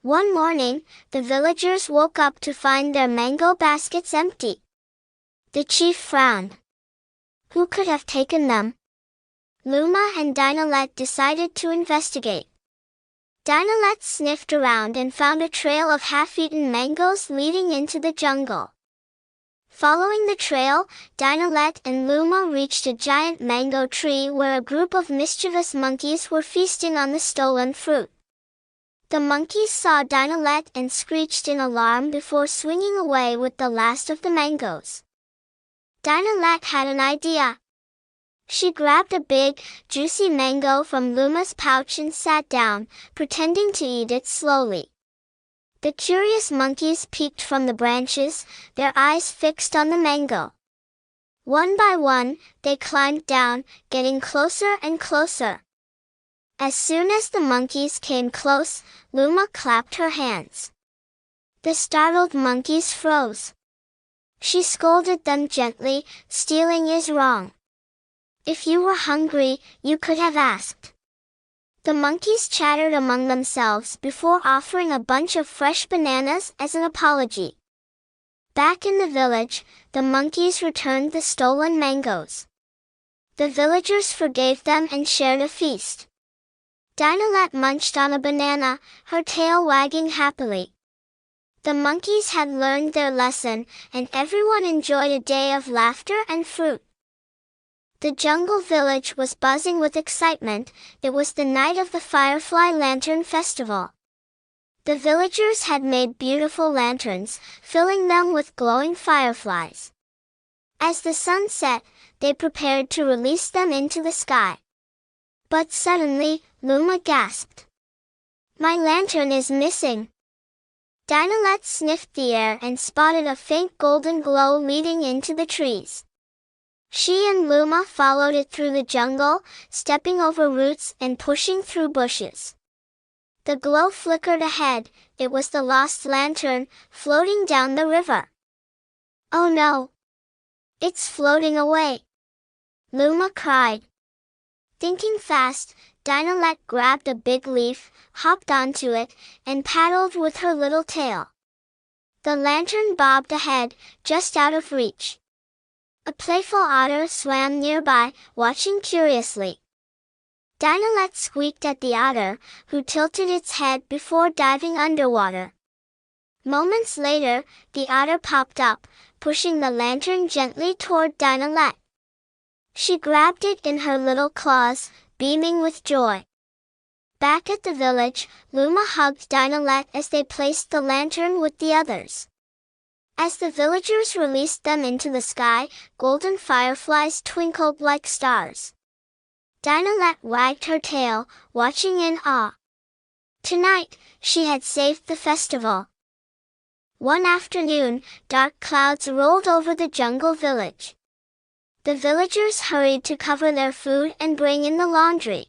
One morning, the villagers woke up to find their mango baskets empty. The chief frowned. Who could have taken them? Luma and Dinolette decided to investigate. Dinolette sniffed around and found a trail of half-eaten mangoes leading into the jungle. Following the trail, Dinolette and Luma reached a giant mango tree where a group of mischievous monkeys were feasting on the stolen fruit. The monkeys saw Dinolette and screeched in alarm before swinging away with the last of the mangoes. Dinolette had an idea. She grabbed a big, juicy mango from Luma's pouch and sat down, pretending to eat it slowly. The curious monkeys peeked from the branches, their eyes fixed on the mango. One by one, they climbed down, getting closer and closer. As soon as the monkeys came close, Luma clapped her hands. The startled monkeys froze. She scolded them gently, "Stealing is wrong. If you were hungry, you could have asked." The monkeys chattered among themselves before offering a bunch of fresh bananas as an apology. Back in the village, the monkeys returned the stolen mangoes. The villagers forgave them and shared a feast. Dinolette munched on a banana, her tail wagging happily. The monkeys had learned their lesson, and everyone enjoyed a day of laughter and fruit. The jungle village was buzzing with excitement. It was the night of the Firefly Lantern Festival. The villagers had made beautiful lanterns, filling them with glowing fireflies. As the sun set, they prepared to release them into the sky. But suddenly, Luma gasped. "My lantern is missing." Dinolette sniffed the air and spotted a faint golden glow leading into the trees. She and Luma followed it through the jungle, stepping over roots and pushing through bushes. The glow flickered ahead. It was the lost lantern, floating down the river. "Oh no! It's floating away!" Luma cried. Thinking fast, Dinolette grabbed a big leaf, hopped onto it, and paddled with her little tail. The lantern bobbed ahead, just out of reach. A playful otter swam nearby, watching curiously. Dinolette squeaked at the otter, who tilted its head before diving underwater. Moments later, the otter popped up, pushing the lantern gently toward Dinolette. She grabbed it in her little claws, beaming with joy. Back at the village, Luma hugged Dinolette as they placed the lantern with the others. As the villagers released them into the sky, golden fireflies twinkled like stars. Dinolette wagged her tail, watching in awe. Tonight, she had saved the festival. One afternoon, dark clouds rolled over the jungle village. The villagers hurried to cover their food and bring in the laundry.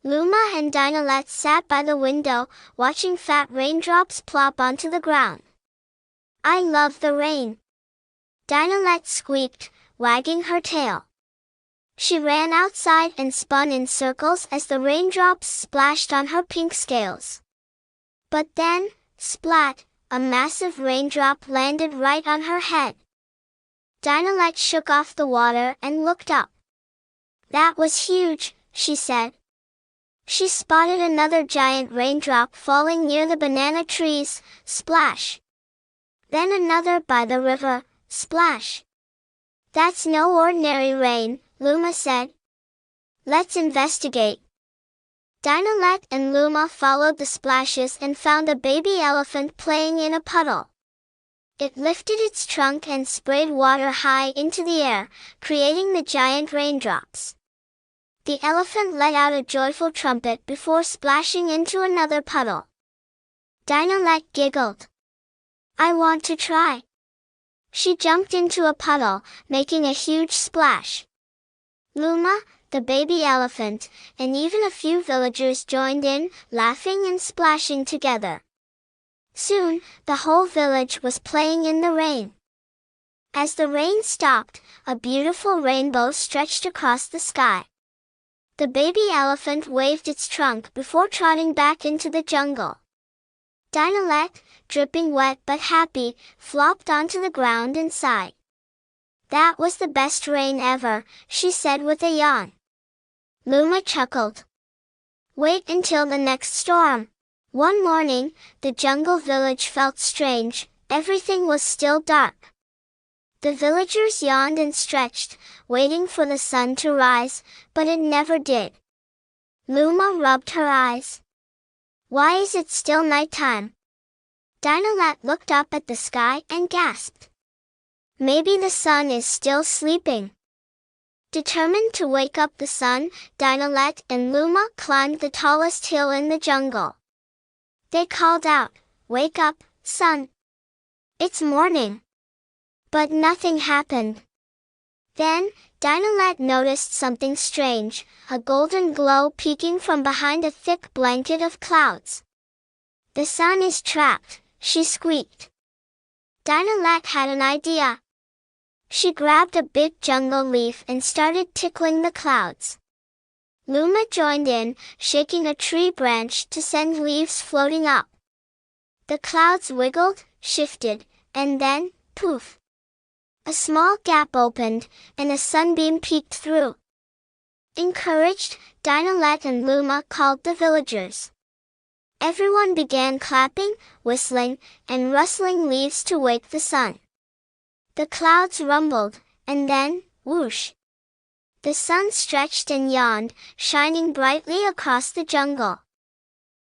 Luma and Dinolette sat by the window, watching fat raindrops plop onto the ground. "I love the rain," Dinolette squeaked, wagging her tail. She ran outside and spun in circles as the raindrops splashed on her pink scales. But then, splat, a massive raindrop landed right on her head. Dinolette shook off the water and looked up. "That was huge," she said. She spotted another giant raindrop falling near the banana trees, splash. Then another by the river, splash. "That's no ordinary rain," Luma said. "Let's investigate." Dinolette and Luma followed the splashes and found a baby elephant playing in a puddle. It lifted its trunk and sprayed water high into the air, creating the giant raindrops. The elephant let out a joyful trumpet before splashing into another puddle. Dinolette giggled. "I want to try." She jumped into a puddle, making a huge splash. Luma, the baby elephant, and even a few villagers joined in, laughing and splashing together. Soon, the whole village was playing in the rain. As the rain stopped, a beautiful rainbow stretched across the sky. The baby elephant waved its trunk before trotting back into the jungle. Dinolette, dripping wet but happy, flopped onto the ground and sighed. That was the best rain ever, she said with a yawn. Luma chuckled. Wait until the next storm. One morning, the jungle village felt strange. Everything was still dark. The villagers yawned and stretched, waiting for the sun to rise, but it never did. Luma rubbed her eyes. Why is it still nighttime? Dinolette looked up at the sky and gasped. Maybe the sun is still sleeping. Determined to wake up the sun, Dinolette and Luma climbed the tallest hill in the jungle. They called out, "Wake up, sun! It's morning!" But nothing happened. Then, Dinolette noticed something strange, a golden glow peeking from behind a thick blanket of clouds. "The sun is trapped," she squeaked. Dinolette had an idea. She grabbed a big jungle leaf and started tickling the clouds. Luma joined in, shaking a tree branch to send leaves floating up. The clouds wiggled, shifted, and then, poof! A small gap opened, and a sunbeam peeked through. Encouraged, Dinolette and Luma called the villagers. Everyone began clapping, whistling, and rustling leaves to wake the sun. The clouds rumbled, and then, whoosh! The sun stretched and yawned, shining brightly across the jungle.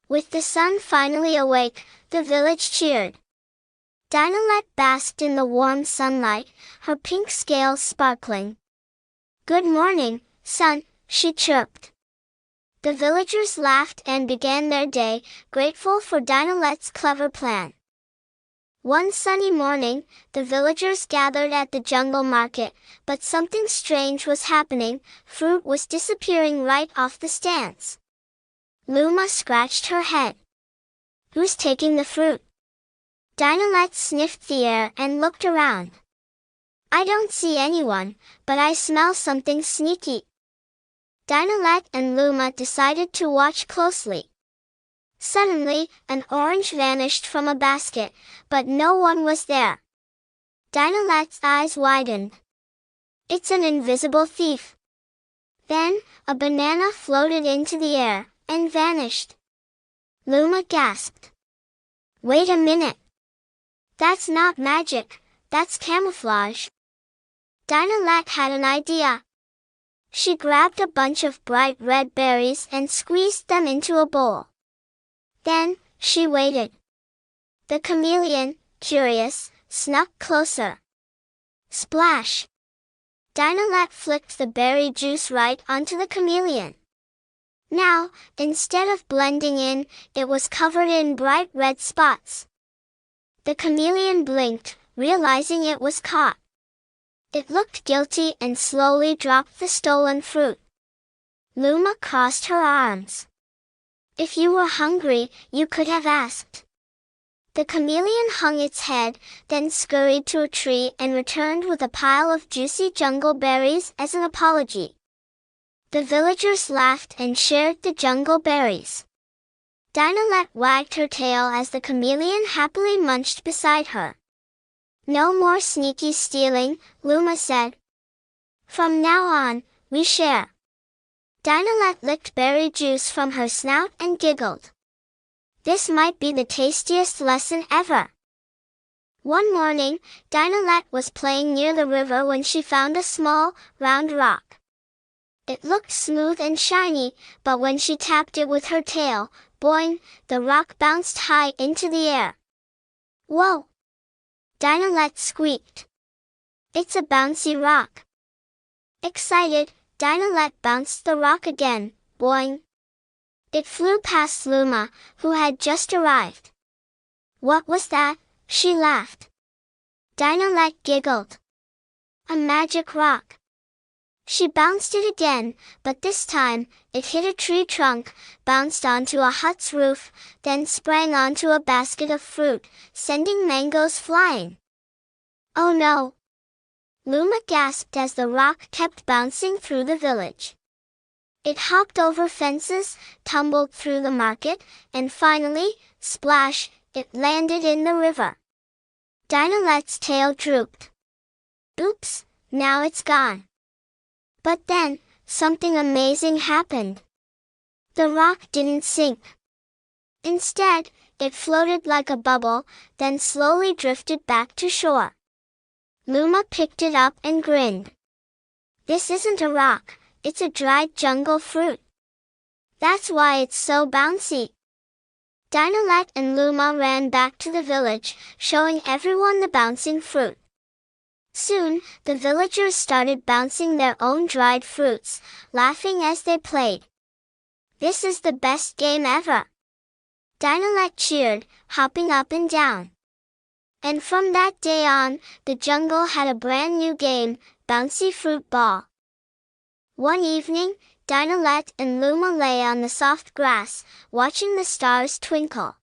With the sun finally awake, the village cheered. Dinolette basked in the warm sunlight, her pink scales sparkling. "Good morning, sun," she chirped. The villagers laughed and began their day, grateful for Dinolette's clever plan. One sunny morning, the villagers gathered at the jungle market, but something strange was happening. Fruit was disappearing right off the stands. Luma scratched her head. "Who's taking the fruit?" Dinolette sniffed the air and looked around. "I don't see anyone, but I smell something sneaky." Dinolette and Luma decided to watch closely. Suddenly, an orange vanished from a basket, but no one was there. Dinolette's eyes widened. "It's an invisible thief." Then, a banana floated into the air, and vanished. Luma gasped. "Wait a minute. That's not magic, that's camouflage." Dinolette had an idea. She grabbed a bunch of bright red berries and squeezed them into a bowl. Then, she waited. The chameleon, curious, snuck closer. Splash! Dinolette flicked the berry juice right onto the chameleon. Now, instead of blending in, it was covered in bright red spots. The chameleon blinked, realizing it was caught. It looked guilty and slowly dropped the stolen fruit. Luma crossed her arms. "If you were hungry, you could have asked." The chameleon hung its head, then scurried to a tree and returned with a pile of juicy jungle berries as an apology. The villagers laughed and shared the jungle berries. Dinolette wagged her tail as the chameleon happily munched beside her. "No more sneaky stealing," Luma said. "From now on, we share." Dinolette licked berry juice from her snout and giggled. This might be the tastiest lesson ever. One morning, Dinolette was playing near the river when she found a small, round rock. It looked smooth and shiny, but when she tapped it with her tail, boing, the rock bounced high into the air. "Whoa!" Dinolette squeaked. "It's a bouncy rock." Excited, Dinolette bounced the rock again, boing. It flew past Luma, who had just arrived. "What was that?" she laughed. Dinolette giggled. "A magic rock." She bounced it again, but this time, it hit a tree trunk, bounced onto a hut's roof, then sprang onto a basket of fruit, sending mangoes flying. "Oh no!" Luma gasped as the rock kept bouncing through the village. It hopped over fences, tumbled through the market, and finally, splash, it landed in the river. Dinolette's tail drooped. Oops, now it's gone. But then, something amazing happened. The rock didn't sink. Instead, it floated like a bubble, then slowly drifted back to shore. Luma picked it up and grinned. This isn't a rock, it's a dried jungle fruit. That's why it's so bouncy. Dinolette and Luma ran back to the village, showing everyone the bouncing fruit. Soon, the villagers started bouncing their own dried fruits, laughing as they played. This is the best game ever! Dinolette cheered, hopping up and down. And from that day on, the jungle had a brand new game, Bouncy Fruit Ball. One evening, Dinolette and Luma lay on the soft grass, watching the stars twinkle.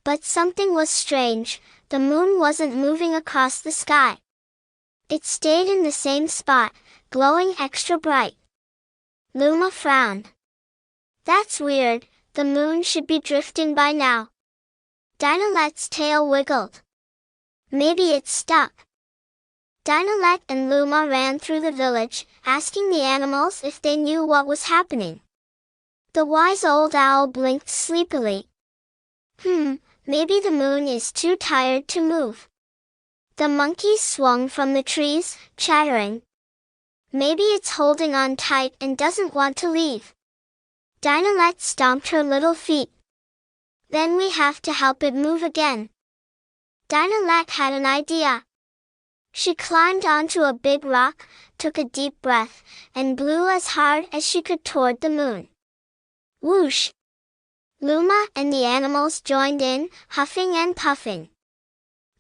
But something was strange, the moon wasn't moving across the sky. It stayed in the same spot, glowing extra bright. Luma frowned. That's weird, the moon should be drifting by now. Dinolette's tail wiggled. Maybe it's stuck. Dinolette and Luma ran through the village, asking the animals if they knew what was happening. The wise old owl blinked sleepily. Maybe the moon is too tired to move. The monkeys swung from the trees, chattering. Maybe it's holding on tight and doesn't want to leave. Dinolette stomped her little feet. Then we have to help it move again. Dinolette had an idea. She climbed onto a big rock, took a deep breath, and blew as hard as she could toward the moon. Whoosh! Luma and the animals joined in, huffing and puffing.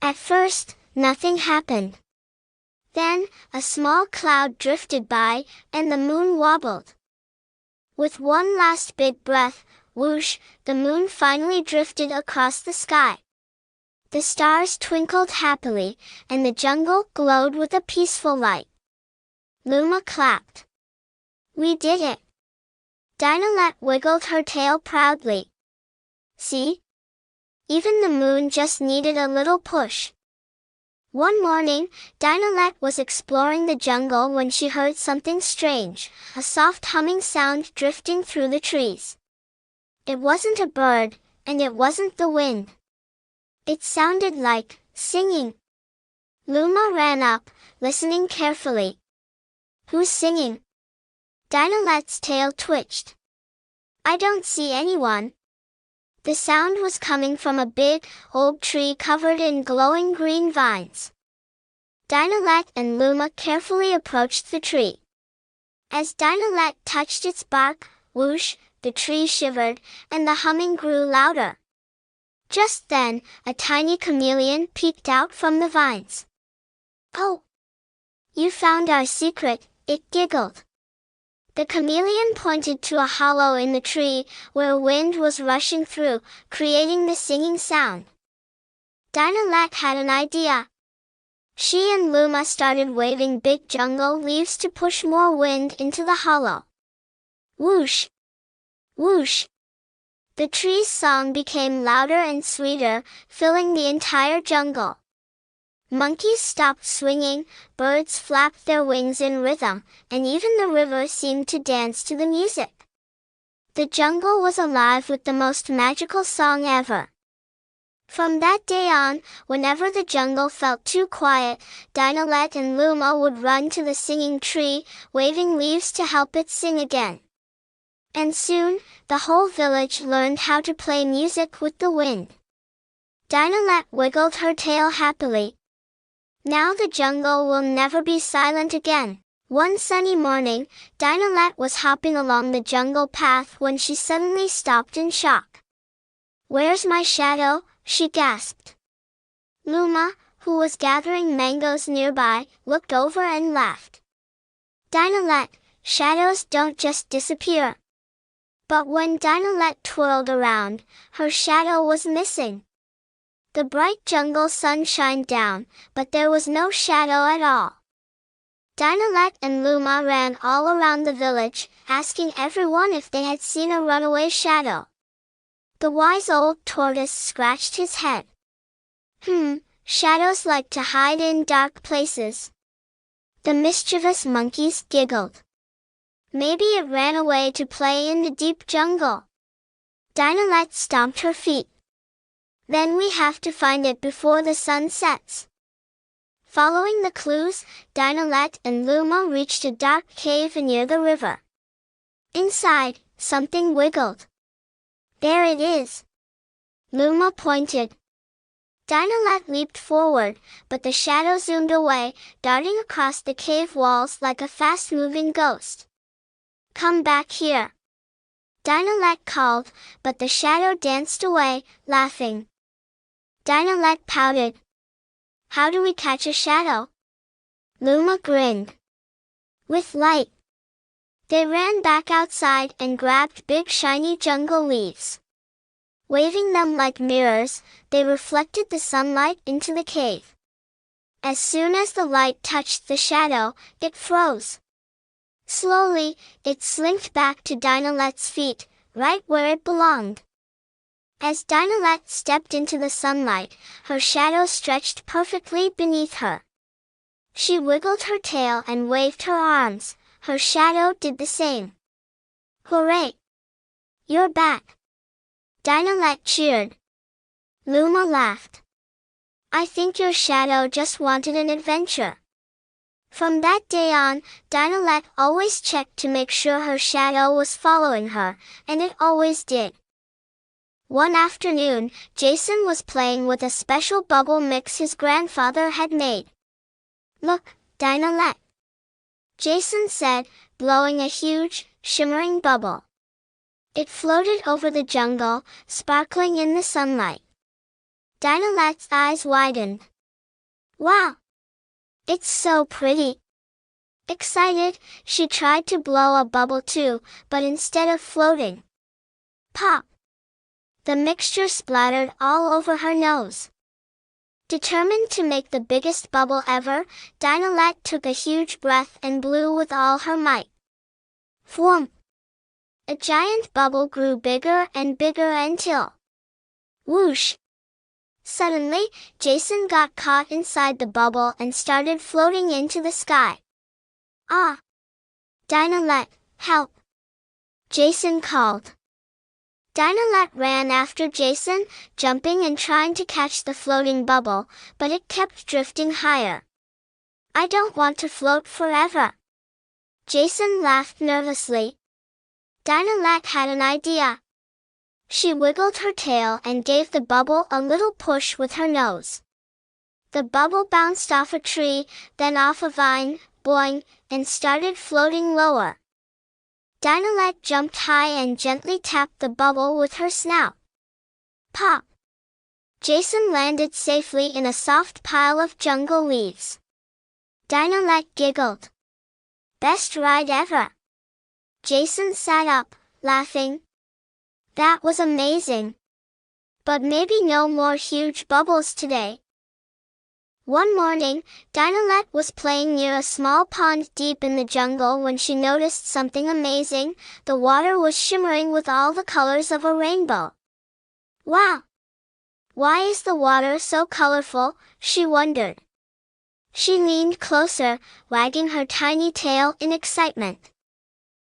At first, nothing happened. Then, a small cloud drifted by, and the moon wobbled. With one last big breath, whoosh, the moon finally drifted across the sky. The stars twinkled happily, and the jungle glowed with a peaceful light. Luma clapped. We did it! Dinolette wiggled her tail proudly. See? Even the moon just needed a little push. One morning, Dinolette was exploring the jungle when she heard something strange, a soft humming sound drifting through the trees. It wasn't a bird, and it wasn't the wind. It sounded like singing. Luma ran up, listening carefully. Who's singing? Dinolette's tail twitched. I don't see anyone. The sound was coming from a big, old tree covered in glowing green vines. Dinolette and Luma carefully approached the tree. As Dinolette touched its bark, whoosh, the tree shivered, and the humming grew louder. Just then, a tiny chameleon peeked out from the vines. Oh! You found our secret, it giggled. The chameleon pointed to a hollow in the tree, where wind was rushing through, creating the singing sound. Dinolette had an idea. She and Luma started waving big jungle leaves to push more wind into the hollow. Whoosh! Whoosh! The tree's song became louder and sweeter, filling the entire jungle. Monkeys stopped swinging, birds flapped their wings in rhythm, and even the river seemed to dance to the music. The jungle was alive with the most magical song ever. From that day on, whenever the jungle felt too quiet, Dinolette and Luma would run to the singing tree, waving leaves to help it sing again. And soon, the whole village learned how to play music with the wind. Dinolette wiggled her tail happily. Now the jungle will never be silent again. One sunny morning, Dinolette was hopping along the jungle path when she suddenly stopped in shock. Where's my shadow? She gasped. Luma, who was gathering mangoes nearby, looked over and laughed. Dinolette, shadows don't just disappear. But when Dinolette twirled around, her shadow was missing. The bright jungle sun shined down, but there was no shadow at all. Dinolette and Luma ran all around the village, asking everyone if they had seen a runaway shadow. The wise old tortoise scratched his head. Shadows like to hide in dark places. The mischievous monkeys giggled. Maybe it ran away to play in the deep jungle. Dinolette stomped her feet. Then we have to find it before the sun sets. Following the clues, Dinolette and Luma reached a dark cave near the river. Inside, something wiggled. There it is. Luma pointed. Dinolette leaped forward, but the shadow zoomed away, darting across the cave walls like a fast-moving ghost. Come back here. Dinolette called, but the shadow danced away, laughing. Dinolette pouted. How do we catch a shadow? Luma grinned. With light. They ran back outside and grabbed big shiny jungle leaves. Waving them like mirrors, they reflected the sunlight into the cave. As soon as the light touched the shadow, it froze. Slowly, it slinked back to Dinolette's feet, right where it belonged. As Dinolette stepped into the sunlight, her shadow stretched perfectly beneath her. She wiggled her tail and waved her arms. Her shadow did the same. Hooray! You're back! Dinolette cheered. Luma laughed. I think your shadow just wanted an adventure. From that day on, Dinolette always checked to make sure her shadow was following her, and it always did. One afternoon, Jason was playing with a special bubble mix his grandfather had made. Look, Dinolette, Jason said, blowing a huge, shimmering bubble. It floated over the jungle, sparkling in the sunlight. Dinolette's eyes widened. Wow! It's so pretty! Excited, she tried to blow a bubble too, but instead of floating, pop! The mixture splattered all over her nose. Determined to make the biggest bubble ever, Dinolette took a huge breath and blew with all her might. Thwomp! A giant bubble grew bigger and bigger until... whoosh! Suddenly, Jason got caught inside the bubble and started floating into the sky. Ah! Dinolette, help! Jason called. Dinolette ran after Jason, jumping and trying to catch the floating bubble, but it kept drifting higher. I don't want to float forever. Jason laughed nervously. Dinolette had an idea. She wiggled her tail and gave the bubble a little push with her nose. The bubble bounced off a tree, then off a vine, boing, and started floating lower. Dinolette jumped high and gently tapped the bubble with her snout. Pop! Jason landed safely in a soft pile of jungle leaves. Dinolette giggled. Best ride ever! Jason sat up, laughing. That was amazing. But maybe no more huge bubbles today. One morning, Dinolette was playing near a small pond deep in the jungle when she noticed something amazing. The water was shimmering with all the colors of a rainbow. Wow! Why is the water so colorful? She wondered. She leaned closer, wagging her tiny tail in excitement.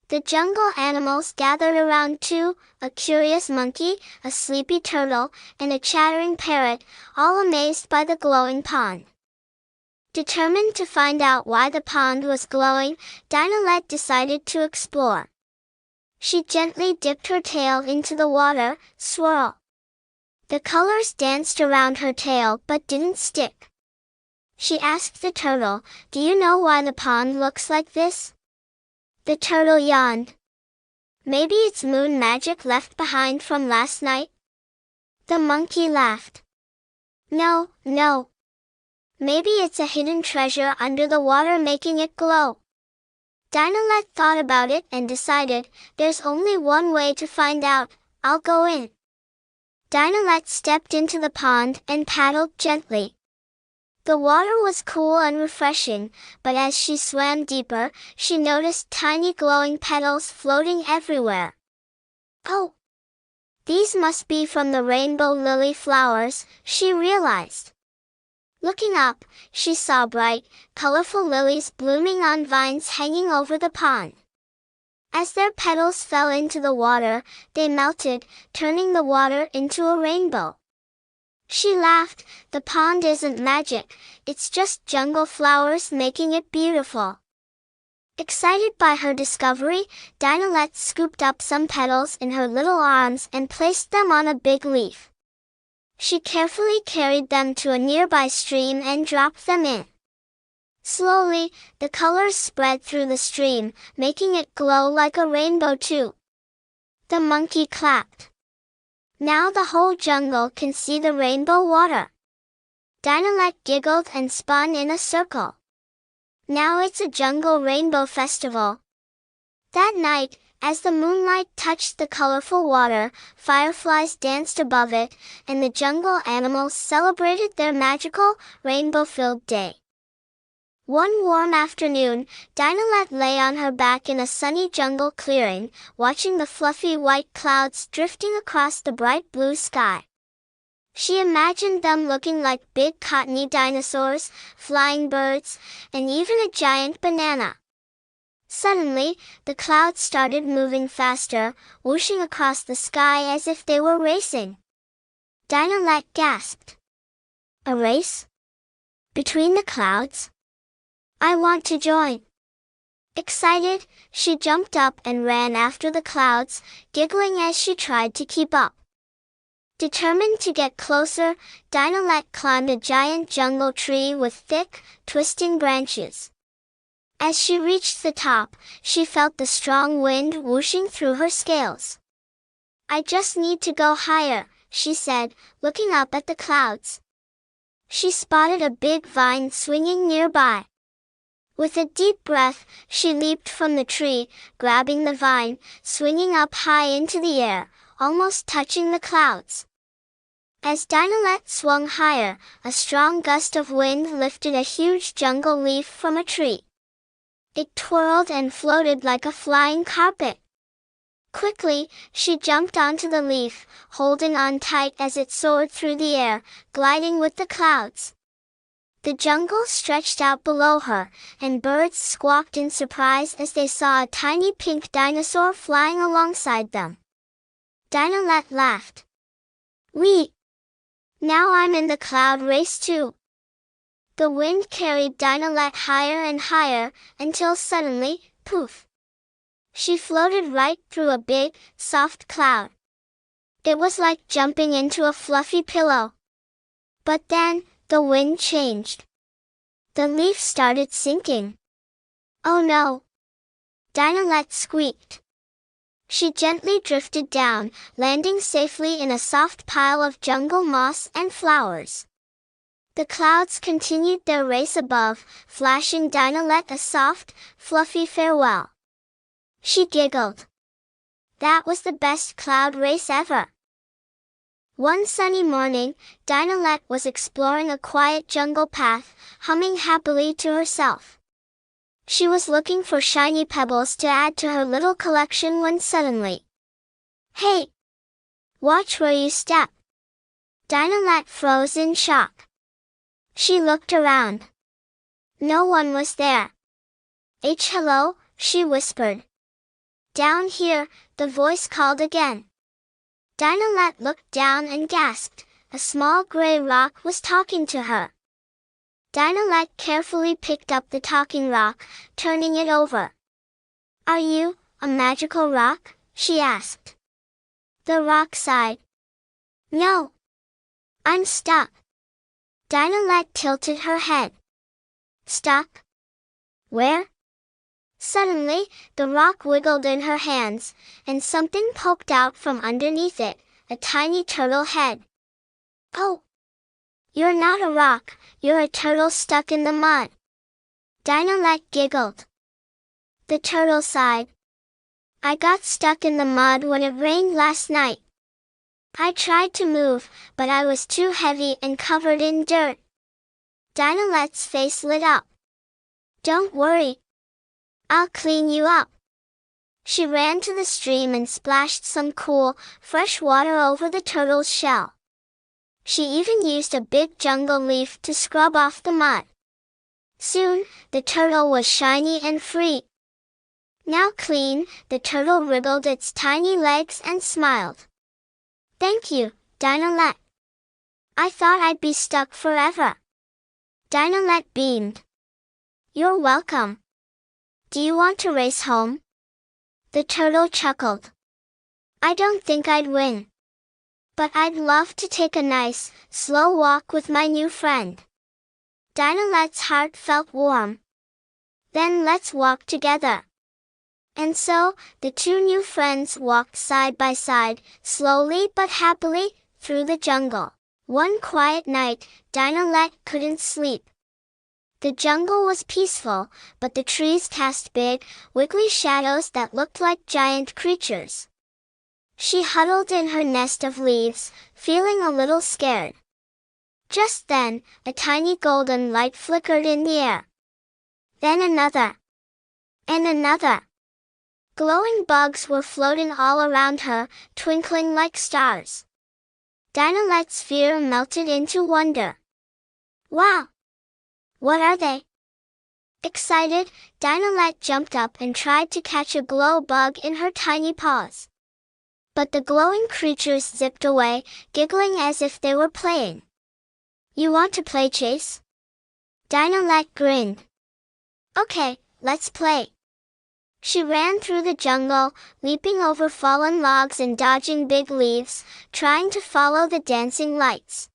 The jungle animals gathered around too, a curious monkey, a sleepy turtle, and a chattering parrot, all amazed by the glowing pond. Determined to find out why the pond was glowing, Dinolette decided to explore. She gently dipped her tail into the water, swirl. The colors danced around her tail but didn't stick. She asked the turtle, "Do you know why the pond looks like this?" The turtle yawned. Maybe it's moon magic left behind from last night? The monkey laughed. No, no. Maybe it's a hidden treasure under the water making it glow. Dinolette thought about it and decided, there's only one way to find out. I'll go in. Dinolette stepped into the pond and paddled gently. The water was cool and refreshing, but as she swam deeper, she noticed tiny glowing petals floating everywhere. Oh! These must be from the rainbow lily flowers, she realized. Looking up, she saw bright, colorful lilies blooming on vines hanging over the pond. As their petals fell into the water, they melted, turning the water into a rainbow. She laughed. The pond isn't magic, it's just jungle flowers making it beautiful. Excited by her discovery, Dinolette scooped up some petals in her little arms and placed them on a big leaf. She carefully carried them to a nearby stream and dropped them in. Slowly, the colors spread through the stream, making it glow like a rainbow too. The monkey clapped. Now the whole jungle can see the rainbow water. Dinolette giggled and spun in a circle. Now it's a jungle rainbow festival. That night, as the moonlight touched the colorful water, fireflies danced above it, and the jungle animals celebrated their magical, rainbow-filled day. One warm afternoon, Dinolette lay on her back in a sunny jungle clearing, watching the fluffy white clouds drifting across the bright blue sky. She imagined them looking like big cottony dinosaurs, flying birds, and even a giant banana. Suddenly, the clouds started moving faster, whooshing across the sky as if they were racing. Dinolette gasped. A race? Between the clouds? I want to join. Excited, she jumped up and ran after the clouds, giggling as she tried to keep up. Determined to get closer, Dinolette climbed a giant jungle tree with thick, twisting branches. As she reached the top, she felt the strong wind whooshing through her scales. I just need to go higher, she said, looking up at the clouds. She spotted a big vine swinging nearby. With a deep breath, she leaped from the tree, grabbing the vine, swinging up high into the air, almost touching the clouds. As Dinolette swung higher, a strong gust of wind lifted a huge jungle leaf from a tree. It twirled and floated like a flying carpet. Quickly, she jumped onto the leaf, holding on tight as it soared through the air, gliding with the clouds. The jungle stretched out below her, and birds squawked in surprise as they saw a tiny pink dinosaur flying alongside them. Dinolette laughed. Whee! Now I'm in the cloud race too. The wind carried Dinolette higher and higher, until suddenly, poof! She floated right through a big, soft cloud. It was like jumping into a fluffy pillow. But then, the wind changed. The leaf started sinking. Oh no! Dinolette squeaked. She gently drifted down, landing safely in a soft pile of jungle moss and flowers. The clouds continued their race above, flashing Dinolette a soft, fluffy farewell. She giggled. That was the best cloud race ever. One sunny morning, Dinolette was exploring a quiet jungle path, humming happily to herself. She was looking for shiny pebbles to add to her little collection when suddenly, hey! Watch where you step! Dinolette froze in shock. She looked around. No one was there. Hello, she whispered. Down here, the voice called again. Dinolette looked down and gasped. A small gray rock was talking to her. Dinolette carefully picked up the talking rock, turning it over. Are you a magical rock? She asked. The rock sighed. No. I'm stuck. Dinolette tilted her head. Stuck? Where? Suddenly, the rock wiggled in her hands, and something poked out from underneath it, a tiny turtle head. Oh! You're not a rock, you're a turtle stuck in the mud. Dinolette giggled. The turtle sighed. I got stuck in the mud when it rained last night. I tried to move, but I was too heavy and covered in dirt. Dinolette's face lit up. Don't worry. I'll clean you up. She ran to the stream and splashed some cool, fresh water over the turtle's shell. She even used a big jungle leaf to scrub off the mud. Soon, the turtle was shiny and free. Now clean, the turtle wriggled its tiny legs and smiled. "Thank you, Dinolette. I thought I'd be stuck forever." Dinolette beamed. "You're welcome. Do you want to race home?" The turtle chuckled. "I don't think I'd win. But I'd love to take a nice, slow walk with my new friend." Dinolette's heart felt warm. "Then let's walk together." And so, the two new friends walked side by side, slowly but happily, through the jungle. One quiet night, Dinolette couldn't sleep. The jungle was peaceful, but the trees cast big, wiggly shadows that looked like giant creatures. She huddled in her nest of leaves, feeling a little scared. Just then, a tiny golden light flickered in the air. Then another. And another. Glowing bugs were floating all around her, twinkling like stars. Dinolette's fear melted into wonder. "Wow! What are they?" Excited, Dinolette jumped up and tried to catch a glow bug in her tiny paws. But the glowing creatures zipped away, giggling as if they were playing. "You want to play chase?" Dinolette grinned. "Okay, let's play." She ran through the jungle, leaping over fallen logs and dodging big leaves, trying to follow the dancing lights.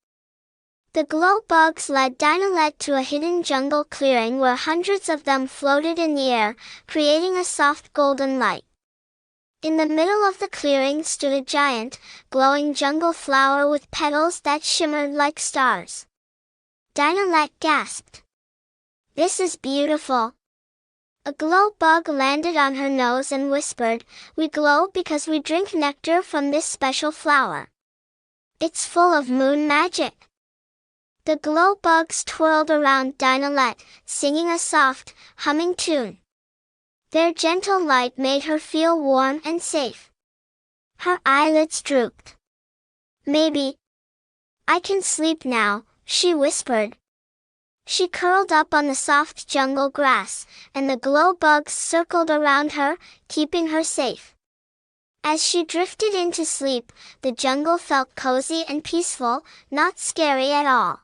The glow bugs led Dinolette to a hidden jungle clearing where hundreds of them floated in the air, creating a soft golden light. In the middle of the clearing stood a giant, glowing jungle flower with petals that shimmered like stars. Dinolette gasped. "This is beautiful." A glow bug landed on her nose and whispered, "We glow because we drink nectar from this special flower. It's full of moon magic." The glow bugs twirled around Dinolette, singing a soft, humming tune. Their gentle light made her feel warm and safe. Her eyelids drooped. "Maybe I can sleep now," she whispered. She curled up on the soft jungle grass, and the glow bugs circled around her, keeping her safe. As she drifted into sleep, the jungle felt cozy and peaceful, not scary at all.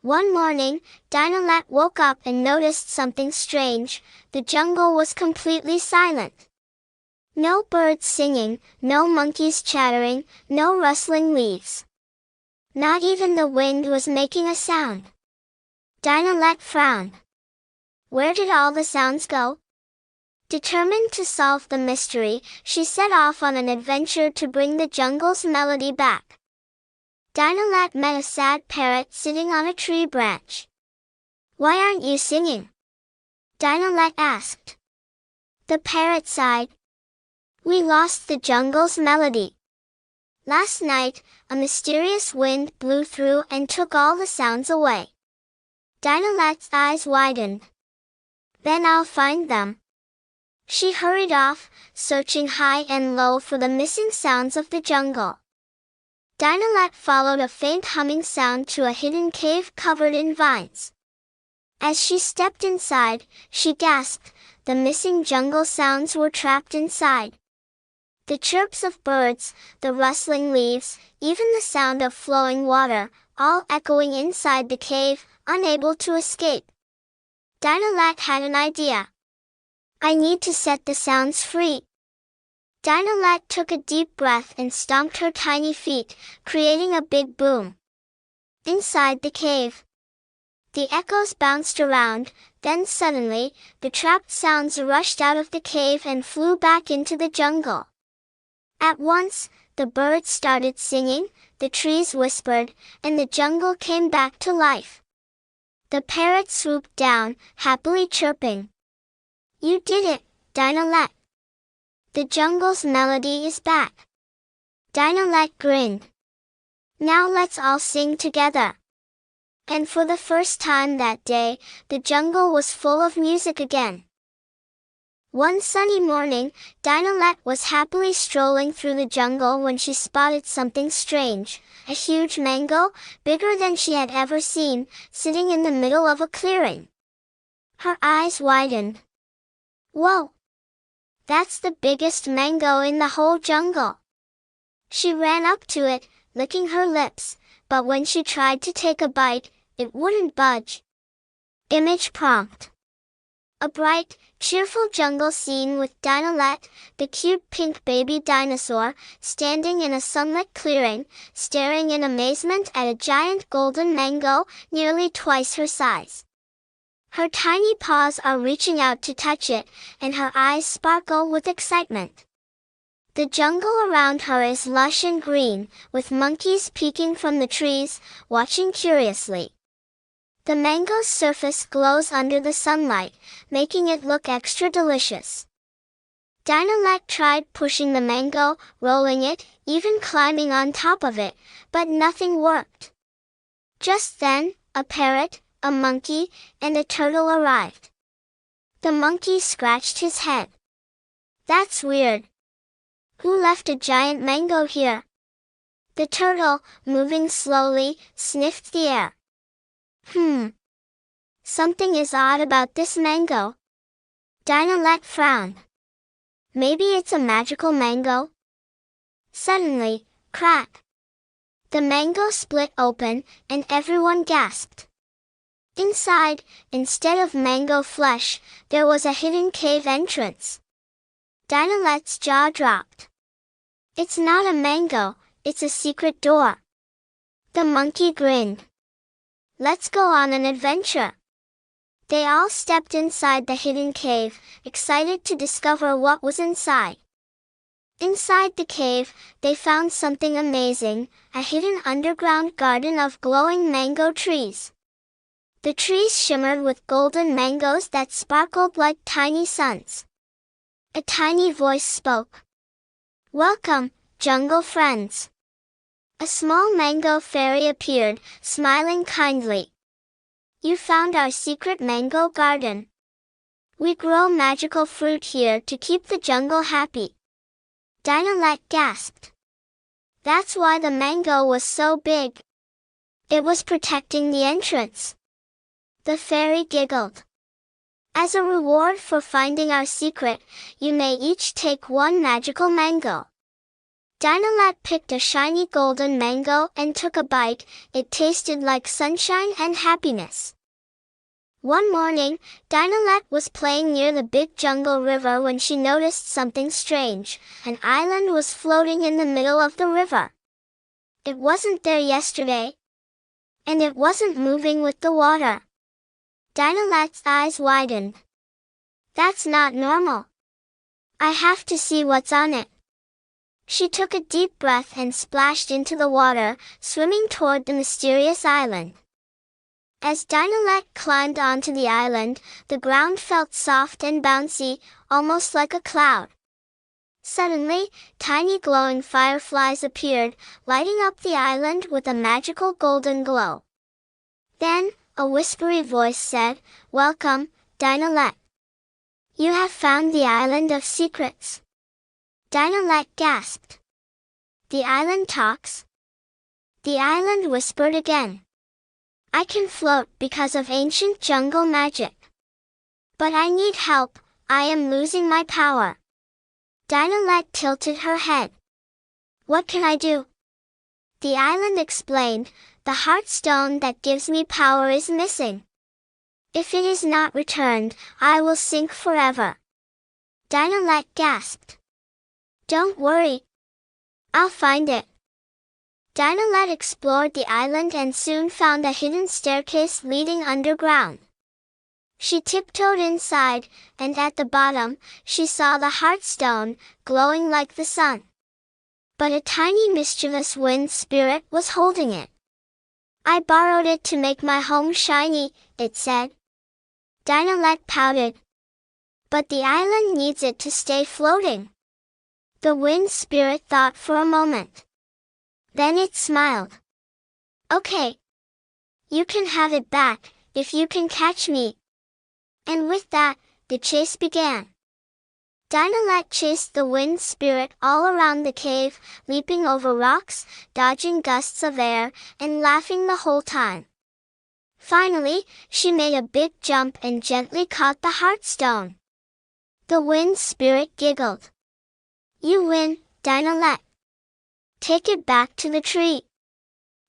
One morning, Dinolette woke up and noticed something strange. The jungle was completely silent. No birds singing, no monkeys chattering, no rustling leaves. Not even the wind was making a sound. Dinolette frowned. Where did all the sounds go? Determined to solve the mystery, she set off on an adventure to bring the jungle's melody back. Dinolette met a sad parrot sitting on a tree branch. "Why aren't you singing?" Dinolette asked. The parrot sighed. "We lost the jungle's melody. Last night, a mysterious wind blew through and took all the sounds away." Dinolette's eyes widened. "Then I'll find them." She hurried off, searching high and low for the missing sounds of the jungle. Dinolette followed a faint humming sound to a hidden cave covered in vines. As she stepped inside, she gasped. The missing jungle sounds were trapped inside. The chirps of birds, the rustling leaves, even the sound of flowing water, all echoing inside the cave, unable to escape. Dinolette had an idea. "I need to set the sounds free." Dinolette took a deep breath and stomped her tiny feet, creating a big boom. Inside the cave, the echoes bounced around, then suddenly, the trapped sounds rushed out of the cave and flew back into the jungle. At once, the birds started singing, the trees whispered, and the jungle came back to life. The parrot swooped down, happily chirping. "You did it, Dinolette. The jungle's melody is back." Dinolette grinned. "Now let's all sing together." And for the first time that day, the jungle was full of music again. One sunny morning, Dinolette was happily strolling through the jungle when she spotted something strange, a huge mango, bigger than she had ever seen, sitting in the middle of a clearing. Her eyes widened. Whoa! That's the biggest mango in the whole jungle. She ran up to it, licking her lips, but when she tried to take a bite, it wouldn't budge. Image prompt. A bright, cheerful jungle scene with Dinolette, the cute pink baby dinosaur, standing in a sunlit clearing, staring in amazement at a giant golden mango, nearly twice her size. Her tiny paws are reaching out to touch it, and her eyes sparkle with excitement. The jungle around her is lush and green, with monkeys peeking from the trees, watching curiously. The mango's surface glows under the sunlight, making it look extra delicious. Dinolette tried pushing the mango, rolling it, even climbing on top of it, but nothing worked. Just then, a parrot, a monkey, and a turtle arrived. The monkey scratched his head. That's weird. Who left a giant mango here? The turtle, moving slowly, sniffed the air. Something is odd about this mango. Dinolette frowned. Maybe it's a magical mango? Suddenly, crack! The mango split open, and everyone gasped. Inside, instead of mango flesh, there was a hidden cave entrance. Dinolette's jaw dropped. It's not a mango, it's a secret door. The monkey grinned. Let's go on an adventure. They all stepped inside the hidden cave, excited to discover what was inside. Inside the cave, they found something amazing, a hidden underground garden of glowing mango trees. The trees shimmered with golden mangoes that sparkled like tiny suns. A tiny voice spoke. Welcome, jungle friends. A small mango fairy appeared, smiling kindly. You found our secret mango garden. We grow magical fruit here to keep the jungle happy. Dinolette gasped. That's why the mango was so big. It was protecting the entrance. The fairy giggled. As a reward for finding our secret, you may each take one magical mango. Dinolette picked a shiny golden mango and took a bite. It tasted like sunshine and happiness. One morning, Dinolette was playing near the big jungle river when she noticed something strange. An island was floating in the middle of the river. It wasn't there yesterday. And it wasn't moving with the water. Dinolette's eyes widened. That's not normal. I have to see what's on it. She took a deep breath and splashed into the water, swimming toward the mysterious island. As Dinolette climbed onto the island, the ground felt soft and bouncy, almost like a cloud. Suddenly, tiny glowing fireflies appeared, lighting up the island with a magical golden glow. Then, a whispery voice said, Welcome, Dinolette. You have found the island of secrets. Dinolette gasped. The island talks? The island whispered again. I can float because of ancient jungle magic. But I need help, I am losing my power. Dinolette tilted her head. What can I do? The island explained, the heart stone that gives me power is missing. If it is not returned, I will sink forever. Dinolette gasped. Don't worry. I'll find it. Dinolette explored the island and soon found a hidden staircase leading underground. She tiptoed inside, and at the bottom, she saw the heartstone, glowing like the sun. But a tiny mischievous wind spirit was holding it. I borrowed it to make my home shiny, it said. Dinolette pouted. But the island needs it to stay floating. The wind spirit thought for a moment. Then it smiled. Okay. You can have it back, if you can catch me. And with that, the chase began. Dinolette chased the wind spirit all around the cave, leaping over rocks, dodging gusts of air, and laughing the whole time. Finally, she made a big jump and gently caught the heartstone. The wind spirit giggled. "You win, Dinolette. Take it back to the tree."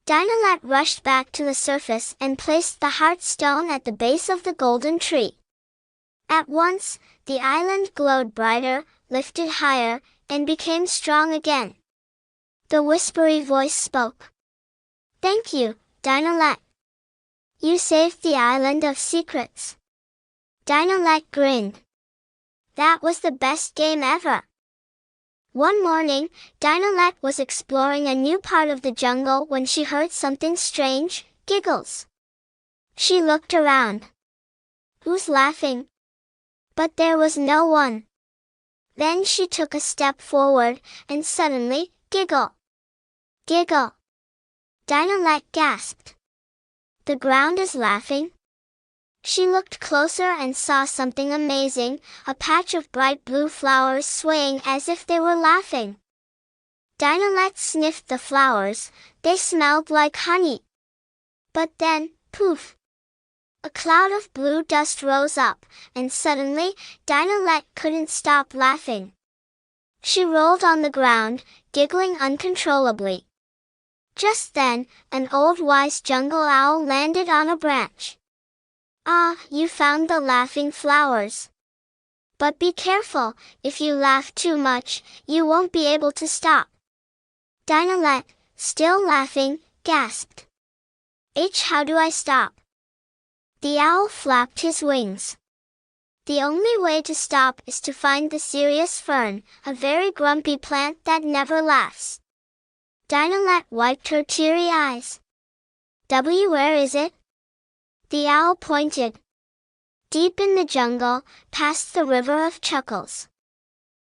Dinolette rushed back to the surface and placed the heartstone at the base of the golden tree. At once, the island glowed brighter, lifted higher, and became strong again. The whispery voice spoke. "Thank you, Dinolette. You saved the island of secrets." Dinolette grinned. "That was the best game ever." One morning, Dinolette was exploring a new part of the jungle when she heard something strange, giggles. She looked around. "Who's laughing?" But there was no one. Then she took a step forward, and suddenly, giggle! Giggle! Dinolette gasped. "The ground is laughing?" She looked closer and saw something amazing, a patch of bright blue flowers swaying as if they were laughing. Dinolette sniffed the flowers. They smelled like honey. But then, poof! A cloud of blue dust rose up, and suddenly, Dinolette couldn't stop laughing. She rolled on the ground, giggling uncontrollably. Just then, an old wise jungle owl landed on a branch. "Ah, you found the laughing flowers. But be careful, if you laugh too much, you won't be able to stop." Dinolette, still laughing, gasped. How do I stop?" The owl flapped his wings. "The only way to stop is to find the serious fern, a very grumpy plant that never laughs." Dinolette wiped her teary eyes. Where is it?" The owl pointed. "Deep in the jungle, past the river of chuckles."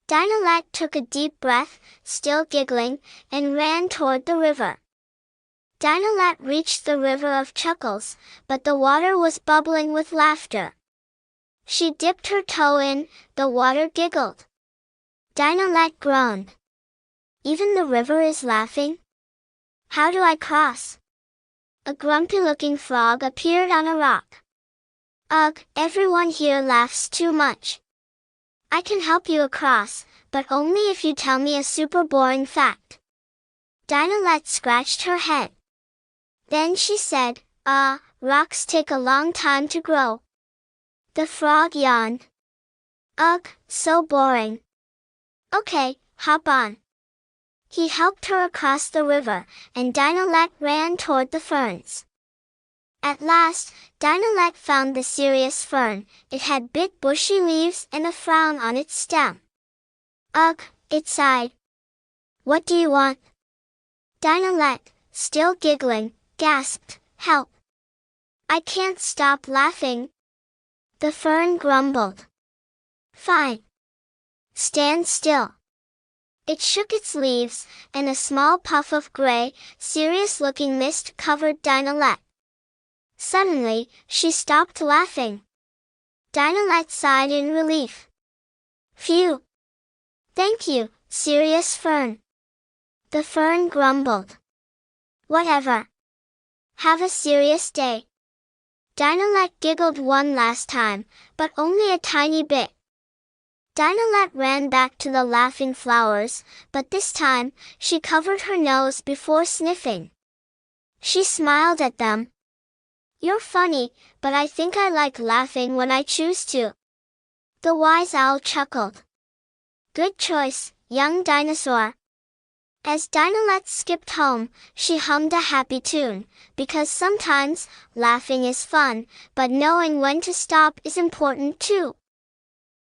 Dinolette took a deep breath, still giggling, and ran toward the river. Dinolette reached the river of chuckles, but the water was bubbling with laughter. She dipped her toe in, the water giggled. Dinolette groaned. "Even the river is laughing? How do I cross?" A grumpy-looking frog appeared on a rock. "Ugh, everyone here laughs too much. I can help you across, but only if you tell me a super boring fact." Dinolette scratched her head. Then she said, Rocks take a long time to grow." The frog yawned. "Ugh, so boring. Okay, hop on." He helped her across the river, and Dinolette ran toward the ferns. At last, Dinolette found the serious fern. It had big bushy leaves and a frown on its stem. "Ugh," it sighed. "What do you want?" Dinolette, still giggling, gasped, "Help! I can't stop laughing." The fern grumbled. "Fine. Stand still." It shook its leaves, and a small puff of gray, serious-looking mist covered Dinolette. Suddenly, she stopped laughing. Dinolette sighed in relief. "Phew! Thank you, serious fern." The fern grumbled. "Whatever. Have a serious day." Dinolette giggled one last time, but only a tiny bit. Dinolette ran back to the laughing flowers, but this time, she covered her nose before sniffing. She smiled at them. "You're funny, but I think I like laughing when I choose to." The wise owl chuckled. "Good choice, young dinosaur." As Dinolette skipped home, she hummed a happy tune, because sometimes, laughing is fun, but knowing when to stop is important too.